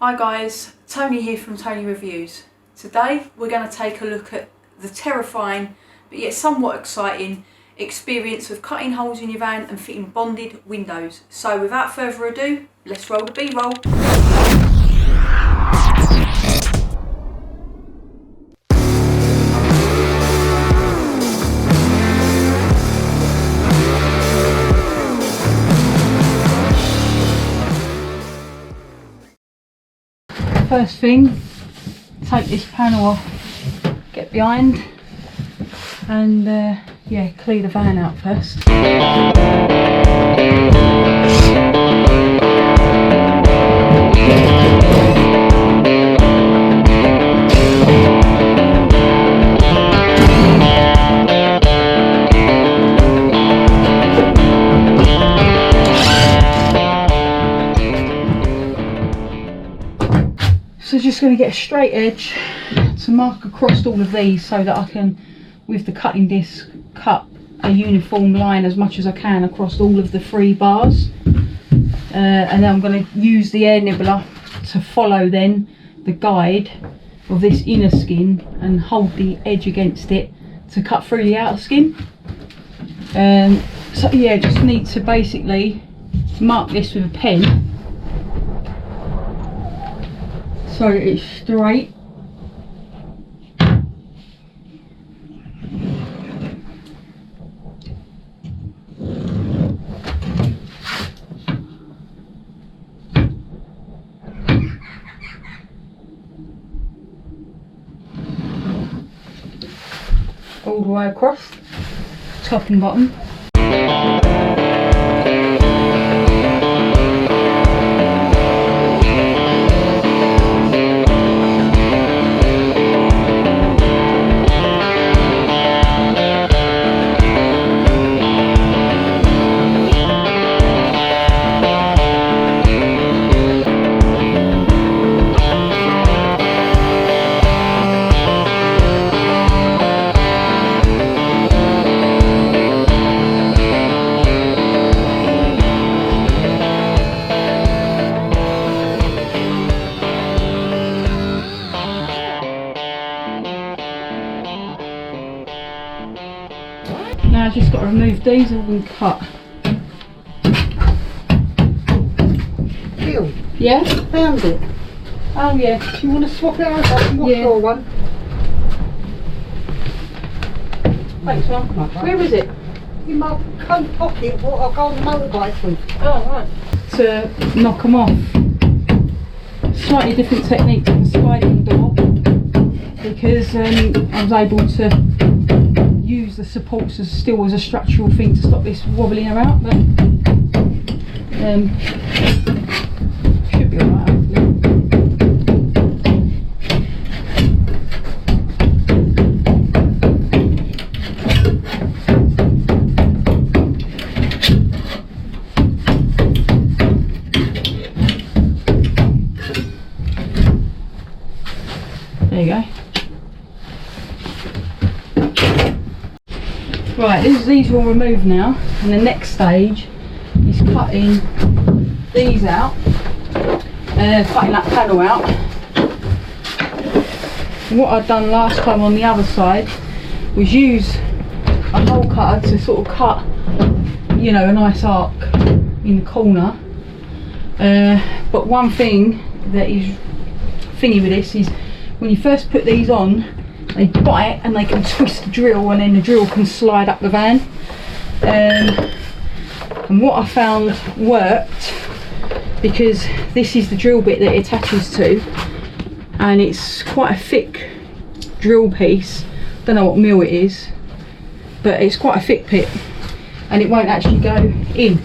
Hi guys, Toni here from Toni Reviews. Today we're going to take a look at the terrifying but yet somewhat exciting experience of cutting holes in your van and fitting bonded windows. So without further ado, let's roll the B-roll. First thing, take this panel off, get behind and yeah, clear the van out first. So just going to get a straight edge to mark across all of these so that I can, with the cutting disc, cut a uniform line as much as I can across all of the 3 bars. And then I'm going to use the air nibbler to follow then the guide of this inner skin and hold the edge against it to cut through the outer skin. So yeah, just need to basically mark this with a pen so it's straight. All the way across, top and bottom. Now I've just got to remove these all and cut. Phil, Yeah? found it. Oh yeah. Do you want to swap it over? I can wash your one. Thanks, Mum. Where is it? In my coat pocket, what I'll go on the motorbike with. Oh, right. To knock them off. Slightly different technique to the sliding door because I was able to use the supports as still as a structural thing to stop this wobbling about, but should be alright hopefully. There you go. Right, these are all removed now, and the next stage is cutting these out, cutting that panel out. And what I'd done last time on the other side was use a hole cutter to sort of cut, you know, a nice arc in the corner. But one thing that is thingy with this is when you first put these on, they bite and they can twist the drill, and then the drill can slide up the van. And what I found worked, because this is the drill bit that it attaches to, and it's quite a thick drill piece. Don't know what mil it is, but it's quite a thick bit, and it won't actually go in,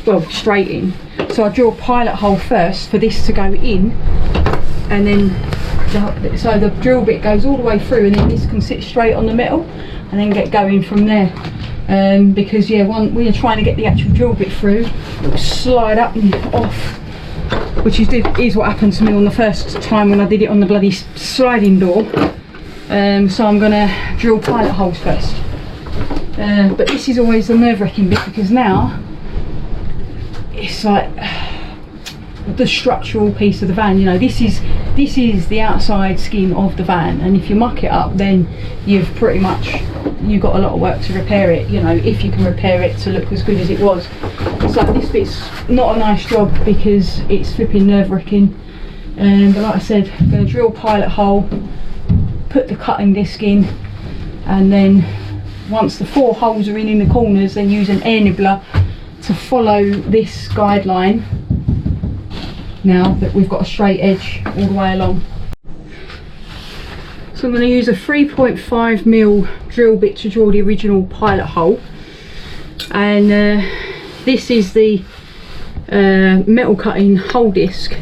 well, straight in. So I drill a pilot hole first for this to go in, and then so the drill bit goes all the way through, and then this can sit straight on the metal and then get going from there. Because yeah, when you're trying to get the actual drill bit through, it will slide up and off, which is what happened to me on the first time when I did it on the bloody sliding door. So I'm going to drill pilot holes first. But this is always the nerve-wracking bit, because now it's like the structural piece of the van. You know, this is the outside skin of the van, and if you muck it up, then you've got a lot of work to repair it, you know, if you can repair it to look as good as it was. So this bit's not a nice job because it's flipping nerve-wracking. But like I said, I'm going to drill pilot hole, put the cutting disc in, and then once the 4 holes are in the corners, then use an air nibbler to follow this guideline, now that we've got a straight edge all the way along. So I'm going to use a 3.5mm drill bit to draw the original pilot hole, and this is the metal cutting hole disc,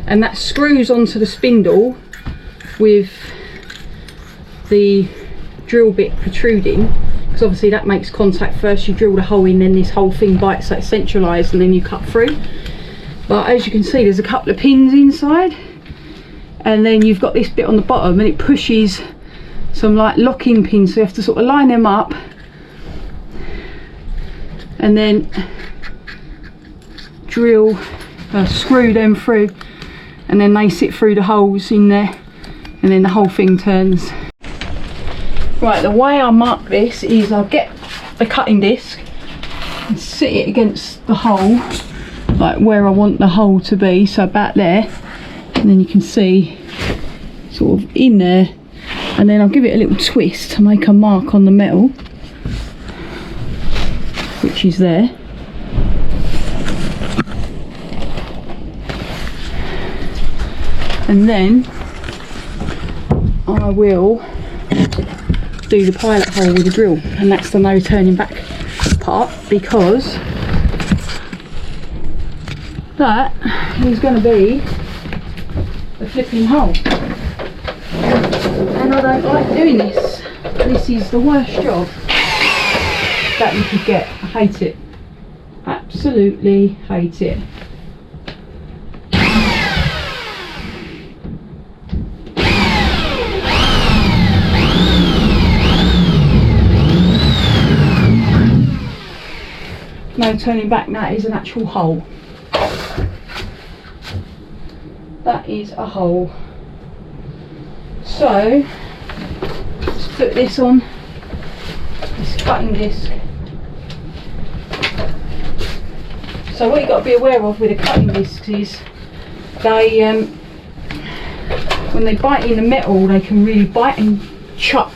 and that screws onto the spindle with the drill bit protruding, because obviously that makes contact. First you drill the hole in, then this whole thing bites, so it's centralised, and then you cut through. But as you can see, there's a couple of pins inside, and then you've got this bit on the bottom, and it pushes some like locking pins, so you have to sort of line them up and then screw them through, and then they sit through the holes in there, and then the whole thing turns. Right, the way I mark this is I'll get the cutting disc and sit it against the hole, like where I want the hole to be, so about there, and then you can see sort of in there, and then I'll give it a little twist to make a mark on the metal, which is there. And then I will do the pilot hole with the drill, and that's the no turning back part, because that is going to be the flipping hole, and I don't like doing this. This is the worst job that you could get. I hate it, absolutely hate it. No turning back, that is an actual hole. That is a hole. So let's put this on this cutting disc. So what you've got to be aware of with the cutting discs is they when they bite in the metal, they can really bite and chuck,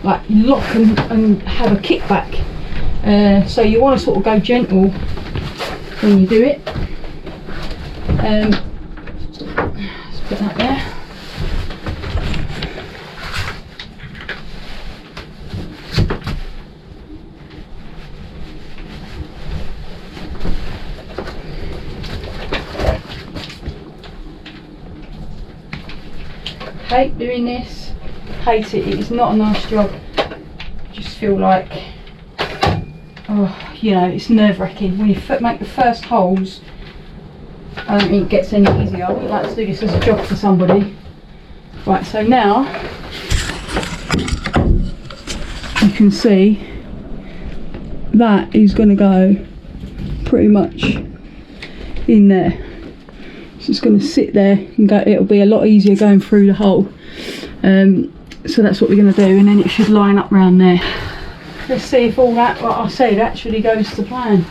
like lock and have a kickback. So you want to sort of go gentle when you do it. Let's put that there. Hate doing this, hate it. It is not a nice job. I just feel like, oh, you know, it's nerve-wracking when you make the first holes. I don't think it gets any easier. I wouldn't like to do this as a job for somebody. Right, so now you can see that is going to go pretty much in there. So it's going to sit there and go. It'll be a lot easier going through the hole. So that's what we're going to do, and then it should line up round there. Let's see if all that, what I said, actually goes to plan.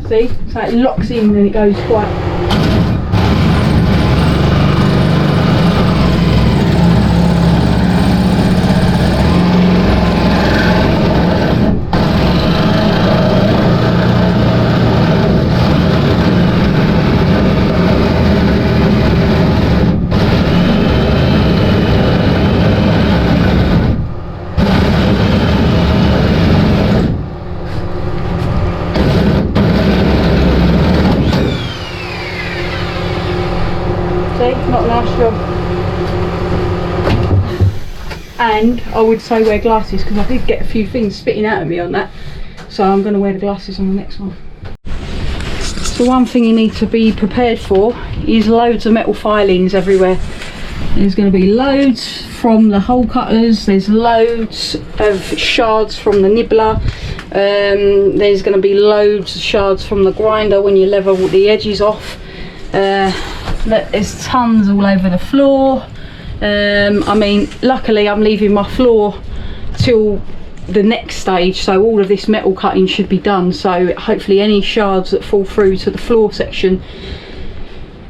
See, so it locks in and it goes quite. Not a nice job. And I would say wear glasses, because I did get a few things spitting out at me on that, so I'm going to wear the glasses on the next one. The one thing you need to be prepared for is loads of metal filings everywhere. There's going to be loads from the hole cutters, there's loads of shards from the nibbler, there's going to be loads of shards from the grinder when you level the edges off. There's tons all over the floor. I mean, luckily I'm leaving my floor till the next stage, so all of this metal cutting should be done, so hopefully any shards that fall through to the floor section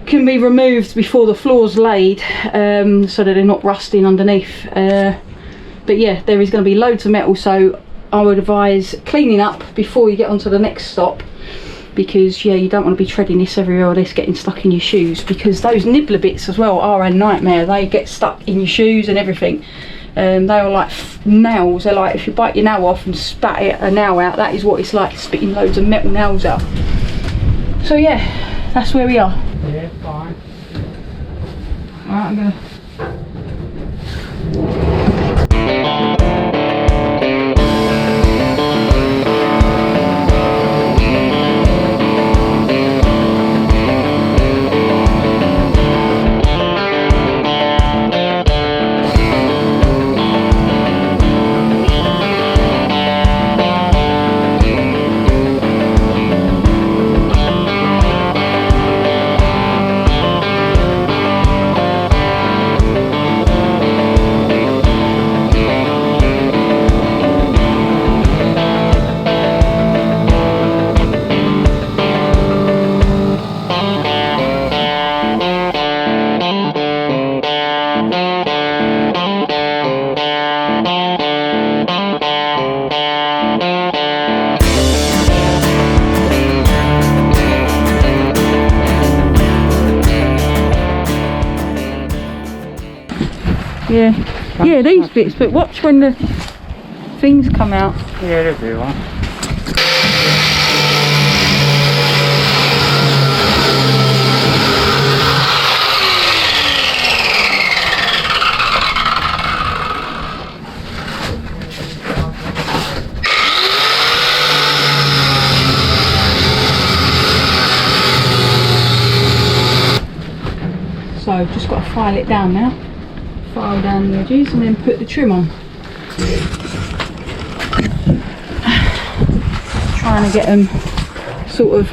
can be removed before the floor's laid, so that they're not rusting underneath. But yeah, there is going to be loads of metal, so I would advise cleaning up before you get onto the next stop, because yeah, you don't want to be treading this everywhere or this getting stuck in your shoes, because those nibbler bits as well are a nightmare. They get stuck in your shoes and everything. They are like nails. They're like if you bite your nail off and spat a nail out, that is what it's like, spitting loads of metal nails out. So yeah, that's where we are. Yeah, fine. Alright, I'm gonna... Yeah, these bits, but watch when the things come out. Yeah, they'll do one. So just got to file it down now. File down the edges and then put the trim on. Trying to get them sort of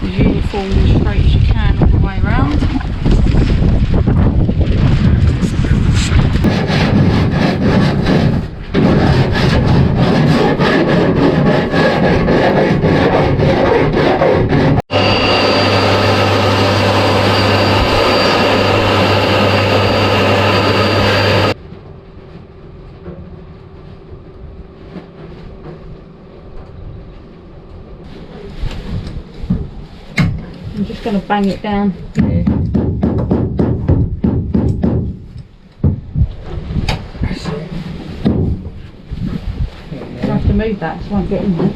as uniform and straight as you can all the way around. I'm just going to bang it down. Yeah. I have to move that so I won't get in there.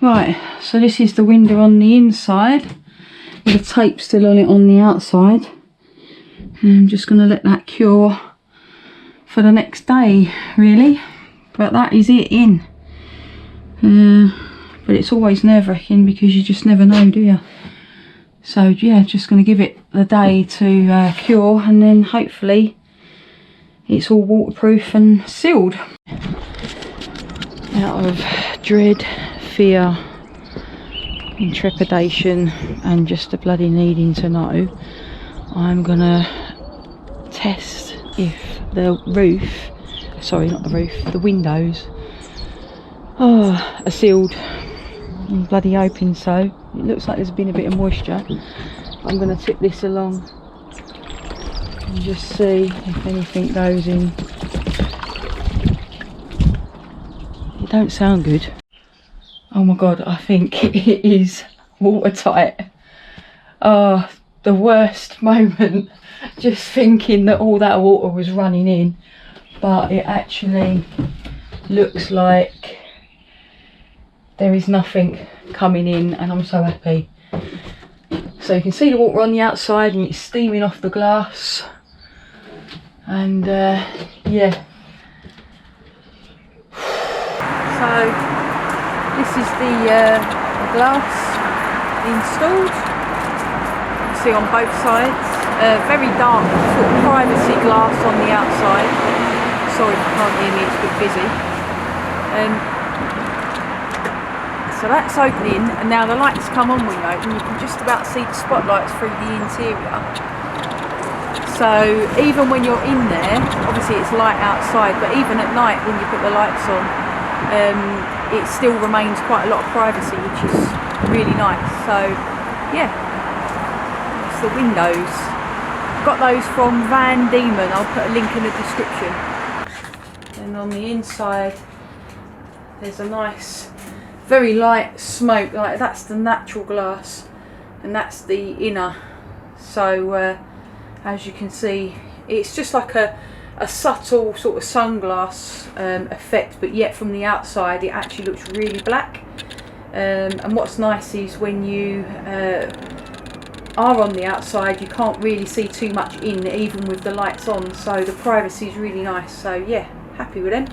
Right, so this is the window on the inside with the tape still on it on the outside. And I'm just going to let that cure for the next day, really. But that is it in. But it's always nerve-wracking because you just never know, do you? So yeah, just going to give it the day to cure, and then hopefully it's all waterproof and sealed. Out of dread, fear, intrepidation and just the bloody needing to know, I'm going to test if the roof, sorry not the roof, the windows are sealed and bloody open. So it looks like there's been a bit of moisture. I'm going to tip this along and just see if anything goes in. It don't sound good. Oh my god, I think it is watertight. Oh, the worst moment, just thinking that all that water was running in, but it actually looks like there is nothing coming in, and I'm so happy. So you can see the water on the outside and it's steaming off the glass, and yeah. So this is the glass installed. You can see on both sides. Very dark sort of privacy glass on the outside. Sorry if you can't hear me, it's a bit busy. So that's opening, and now the lights come on when you open. You can just about see the spotlights through the interior. So even when you're in there, obviously it's light outside, but even at night when you put the lights on, it still remains quite a lot of privacy, which is really nice. So yeah, it's the windows. Got those from Van Diemen. I'll put a link in the description. And on the inside there's a nice very light smoke, like that's the natural glass and that's the inner. So as you can see, it's just like a subtle sort of sunglass effect, but yet from the outside it actually looks really black. And what's nice is when you are on the outside, you can't really see too much in, even with the lights on, so the privacy is really nice. So yeah, happy with them.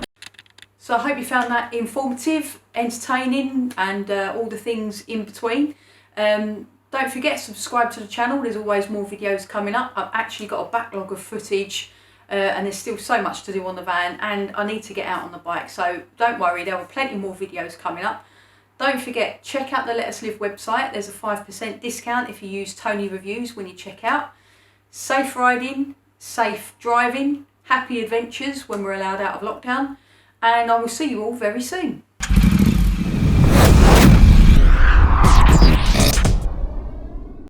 So I hope you found that informative, entertaining, and all the things in between. Don't forget to subscribe to the channel. There's always more videos coming up. I've actually got a backlog of footage, and there's still so much to do on the van, and I need to get out on the bike. So don't worry, there are plenty more videos coming up. Don't forget, check out the Let Us Live website. There's a 5% discount if you use Toni Reviews when you check out. Safe riding, safe driving, happy adventures when we're allowed out of lockdown. And I will see you all very soon.